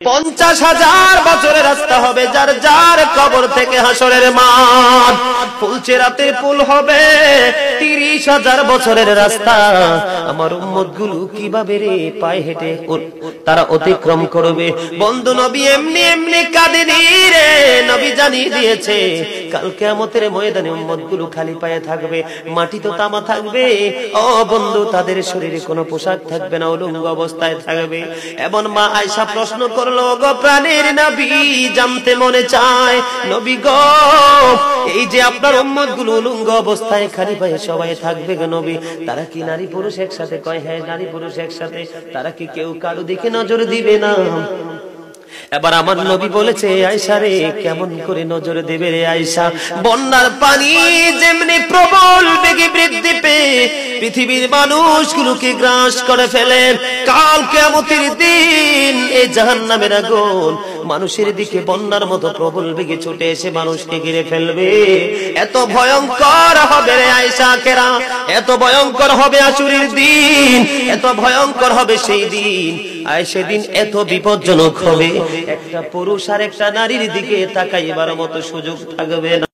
50,000 বছরের রাস্তা হবে, যার যার কবর থেকে হাসরের মাঠ। ফুলচেরাতে পুল হবে 30,000 বছরের রাস্তা। আমার উম্মত গুলো কিভাবে রে পায়ে হেঁটে তারা অতিক্রম করবে? বন্ধু নবী এমনি এমনি কাঁদেনি রে, নবী জানিয়ে দিয়েছে কাল কিয়ামতের ময়দানে উম্মত গুলো খালি পায়ে থাকবে, মাটি তো তামা থাকবে। ও বন্ধু, তাদের শরীরে কোনো পোশাক থাকবে না, উলঙ্গ অবস্থায় থাকবে। এবং মা আয়েশা প্রশ্ন করলো, গো প্রাণের নবী, জানতে মনে চায় নবী গো, এই যে আপনার উম্মত গুলো উলঙ্গ অবস্থায় খালি পায়ে সবাই থাকবে গো নবী, তারা কি নারী পুরুষ একসাথে? কয় হ্যাঁ, নারী পুরুষ একসাথে। তারা কি কেউ কারো দিকে নজর দিবে না? এবার আমার নবী বলেছে, আয়েশা রে, কেমন করে নজর দেবে রে আয়েশা? বন্যার পানি যেমনি প্রবল বেগে বৃদ্ধি পেয়ে পৃথিবীর মানুষগুলোকে গ্রাস করে ফেলে, কাল কিয়ামতের দিন এই জাহান্নামের আগুন মানুষের দিকে বন্যার মতো প্রবল বেগে ছুটে এসে মানুষকে ঘিরে ফেলবে। এত ভয়ঙ্কর হবে রে আয়েশা কেরা, এত ভয়ঙ্কর হবে আশুরের দিন, এত ভয়ঙ্কর হবে সেই দিন। আর সেদিন এত বিপজ্জনক হবে, একটা পুরুষ আর একটা নারীর দিকে তাকাইবার মতো সুযোগ থাকবে না।